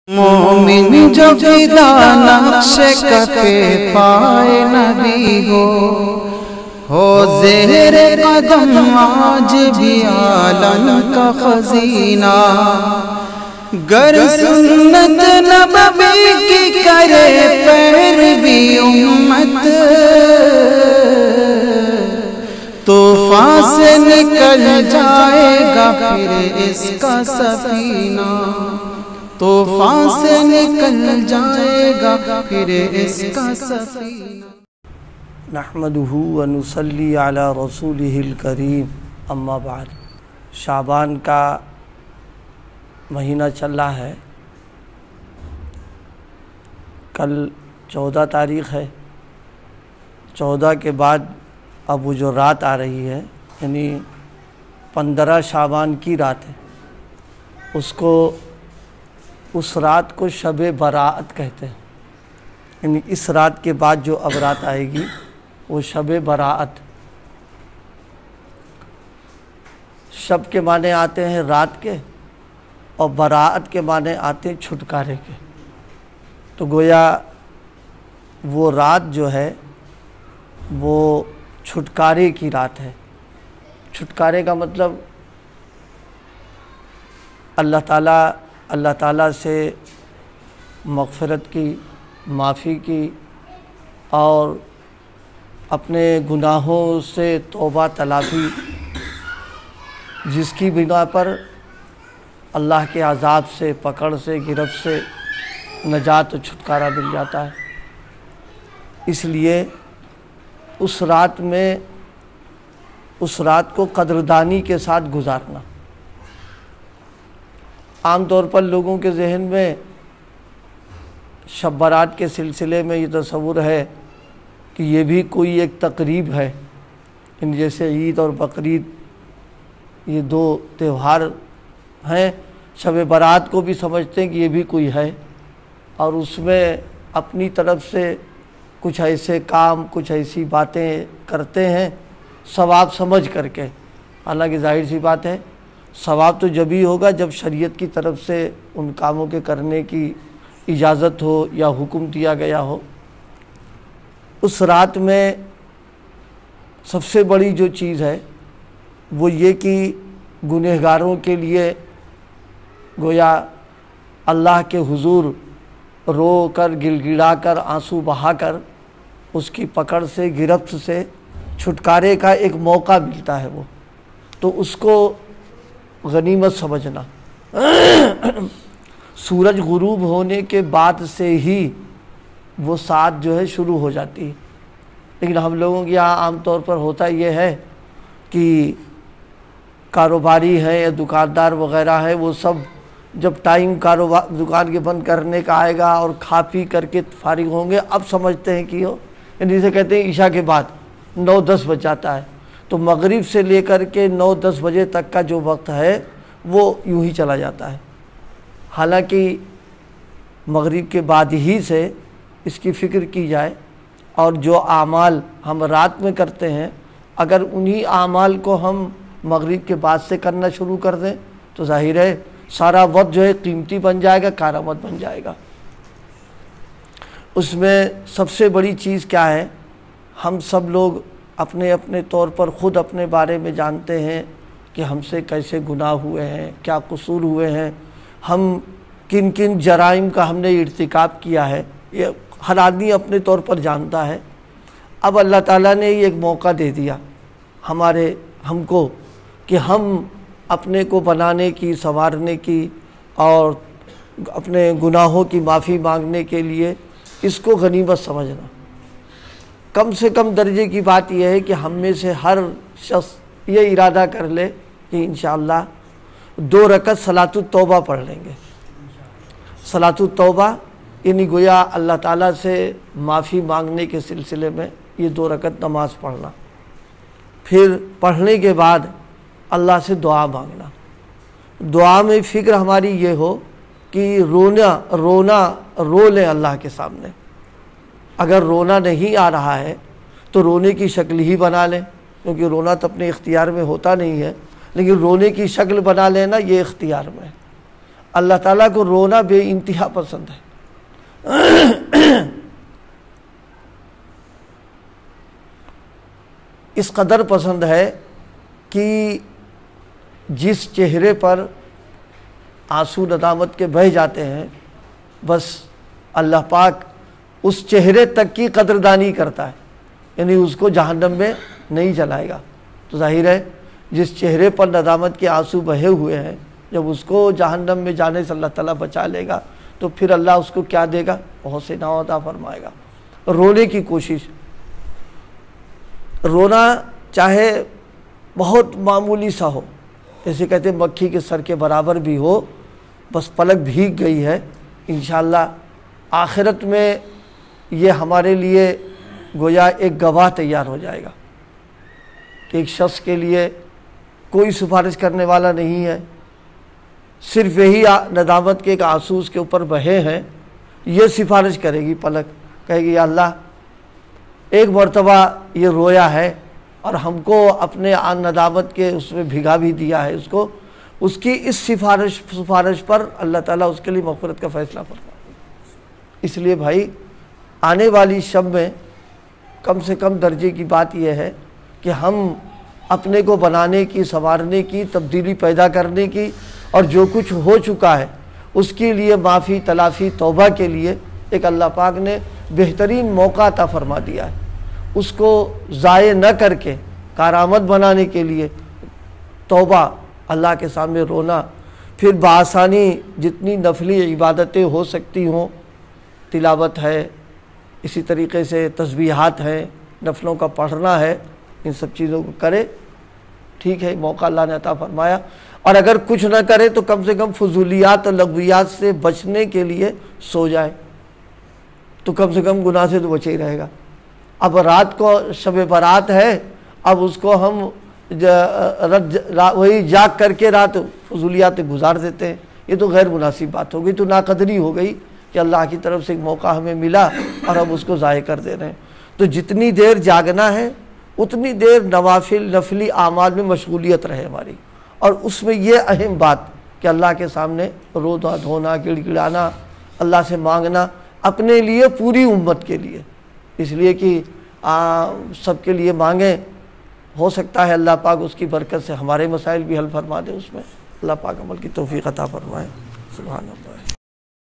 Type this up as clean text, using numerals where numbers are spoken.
مومن جو فدا نقش کفے پائے نبی ہو زہر قدم آج بھی عالم کا خزینہ، گر سنت نبوی کی کرے پیروی امت، طوفان سے نکل جائے گا پھر اس کا سفینہ، طوفان سے نکل جائے گا پھر اس کا سفینہ۔ نحمدہ ونصلی علی رسولہ الکریم، اما بعد۔ شعبان کا مہینہ چل رہا ہے، کل 14 تاریخ ہے۔ 14 کے بعد اب وہ جو رات آ رہی ہے، یعنی 15 شعبان کی رات ہے، اس رات کو شب برات کہتے ہیں۔ یعنی اس رات کے بعد جو اب رات آئے گی وہ شب برات۔ شب کے معنی آتے ہیں رات کے، اور برات کے معنی آتے ہیں چھٹکارے کے۔ تو گویا وہ رات جو ہے وہ چھٹکارے کی رات ہے۔ چھٹکارے کا مطلب اللہ تعالیٰ سے مغفرت کی، معافی کی، اور اپنے گناہوں سے توبہ تلافی، جس کی بنا پر اللہ کے عذاب سے، پکڑ سے، گرفت سے نجات و چھٹکارا مل جاتا ہے۔ اس لیے اس رات کو قدردانی کے ساتھ گزارنا۔ عام طور پر لوگوں کے ذہن میں شب برات کے سلسلے میں یہ تصور ہے کہ یہ بھی کوئی ایک تقریب ہے، جیسے عید اور بقرعید یہ 2 تہوار ہیں، شب برات کو بھی سمجھتے ہیں کہ یہ بھی کوئی ہے، اور اس میں اپنی طرف سے کچھ ایسے کام، کچھ ایسی باتیں کرتے ہیں ثواب سمجھ کر کے۔ حالانکہ ظاہر سی بات ہے، ثواب تو جب ہی ہوگا جب شریعت کی طرف سے ان کاموں کے کرنے کی اجازت ہو یا حکم دیا گیا ہو۔ اس رات میں سب سے بڑی جو چیز ہے وہ یہ کہ گنہگاروں کے لیے گویا اللہ کے حضور رو کر، گڑ گڑا کر، آنسو بہا کر اس کی پکڑ سے، گرفت سے چھٹکارے کا ایک موقع ملتا ہے۔ وہ تو اس کو غنیمت سمجھنا۔ سورج غروب ہونے کے بعد سے ہی وہ ساعت جو ہے شروع ہو جاتی ہے، لیکن ہم لوگوں کے یہاں عام طور پر ہوتا یہ ہے کہ کاروباری ہیں یا دکاندار وغیرہ ہیں، وہ سب جب ٹائم دکان کے بند کرنے کا آئے گا اور کھا پی کر کے فارغ ہوں گے، اب سمجھتے ہیں کہ یعنی جسے کہتے ہیں عشاء کے بعد 9-10 بج جاتا ہے، تو مغرب سے لے کر کے 9-10 بجے تک کا جو وقت ہے وہ یوں ہی چلا جاتا ہے۔ حالانکہ مغرب کے بعد ہی سے اس کی فکر کی جائے، اور جو اعمال ہم رات میں کرتے ہیں اگر انہی اعمال کو ہم مغرب کے بعد سے کرنا شروع کر دیں تو ظاہر ہے سارا وقت جو ہے قیمتی بن جائے گا، کارآمد بن جائے گا۔ اس میں سب سے بڑی چیز کیا ہے، ہم سب لوگ اپنے اپنے طور پر خود اپنے بارے میں جانتے ہیں کہ ہم سے کیسے گناہ ہوئے ہیں، کیا قصور ہوئے ہیں، ہم کن کن جرائم کا ہم نے ارتکاب کیا ہے، یہ ہر آدمی اپنے طور پر جانتا ہے۔ اب اللہ تعالیٰ نے یہ ایک موقع دے دیا ہم کو کہ ہم اپنے کو بنانے کی، سنوارنے کی، اور اپنے گناہوں کی معافی مانگنے کے لیے اس کو غنیمت سمجھنا۔ کم سے کم درجے کی بات یہ ہے کہ ہم میں سے ہر شخص یہ ارادہ کر لے کہ انشاءاللہ 2 رکعت صلاۃ التوبہ پڑھ لیں گے۔ صلاۃ التوبہ یعنی گویا اللہ تعالیٰ سے معافی مانگنے کے سلسلے میں یہ 2 رکعت نماز پڑھنا، پھر پڑھنے کے بعد اللہ سے دعا مانگنا۔ دعا میں فکر ہماری یہ ہو کہ رو لیں اللہ کے سامنے۔ اگر رونا نہیں آ رہا ہے تو رونے کی شکل ہی بنا لیں، کیونکہ رونا تو اپنے اختیار میں ہوتا نہیں ہے، لیکن رونے کی شکل بنا لینا یہ اختیار میں ہے۔ اللہ تعالیٰ کو رونا بے انتہا پسند ہے۔ اس قدر پسند ہے کہ جس چہرے پر آنسو ندامت کے بہہ جاتے ہیں، بس اللہ پاک اس چہرے تک کی قدردانی کرتا ہے، یعنی اس کو جہنم میں نہیں جلائے گا۔ تو ظاہر ہے جس چہرے پر ندامت کے آنسو بہے ہوئے ہیں، جب اس کو جہنم میں جانے سے اللہ تعالیٰ بچا لے گا تو پھر اللہ اس کو کیا دے گا؟ بہت سے نعمت عطا فرمائے گا۔ رونے کی کوشش، رونا چاہے بہت معمولی سا ہو، جیسے کہتے ہیں مکھی کے سر کے برابر بھی ہو، بس پلک بھیگ گئی ہے، انشاءاللہ آخرت میں یہ ہمارے لیے گویا ایک گواہ تیار ہو جائے گا کہ ایک شخص کے لیے کوئی سفارش کرنے والا نہیں ہے، صرف یہی ندامت کے ایک آنسو اس کے اوپر بہے ہیں، یہ سفارش کرے گی پلک، کہے گی یا اللہ ایک مرتبہ یہ رویا ہے اور ہم کو اپنے ندامت کے اس میں بھگا بھی دیا ہے، اس کی اس سفارش پر اللہ تعالیٰ اس کے لیے مغفرت کا فیصلہ فرمائے۔ اس لیے بھائی آنے والی شب میں کم سے کم درجے کی بات یہ ہے کہ ہم اپنے کو بنانے کی، سنوارنے کی، تبدیلی پیدا کرنے کی، اور جو کچھ ہو چکا ہے اس کے لیے معافی، تلافی، توبہ کے لیے ایک اللہ پاک نے بہترین موقع عطا فرما دیا ہے، اس کو ضائع نہ کر کے کارآمد بنانے کے لیے توبہ، اللہ کے سامنے رونا، پھر بآسانی جتنی نفلی عبادتیں ہو سکتی ہوں، تلاوت ہے، اسی طریقے سے تسبیحات ہیں، نفلوں کا پڑھنا ہے، ان سب چیزوں کو کرے، ٹھیک ہے، موقع اللہ نے عطا فرمایا۔ اور اگر کچھ نہ کرے تو کم سے کم فضولیات اور لغویات سے بچنے کے لیے سو جائے، تو کم سے کم گناہ سے تو بچے ہی رہے گا۔ اب رات کو شب برات ہے، اب اس کو ہم وہی جاگ کر کے رات فضولیات گزار دیتے ہیں، یہ تو غیر مناسب بات ہو گئی، تو ناقدری ہو گئی کہ اللہ کی طرف سے ایک موقع ہمیں ملا اور ہم اس کو ضائع کر دے رہے ہیں۔ تو جتنی دیر جاگنا ہے اتنی دیر نفلی اعمال میں مشغولیت رہے ہماری، اور اس میں یہ اہم بات کہ اللہ کے سامنے رونا دھونا، گڑ گڑانا، اللہ سے مانگنا، اپنے لیے، پوری امت کے لیے، اس لیے کہ سب کے لیے مانگیں، ہو سکتا ہے اللہ پاک اس کی برکت سے ہمارے مسائل بھی حل فرما دے، اس میں اللہ پاک عمل کی توفیق عطا فرمائے۔ سبحان اللہ۔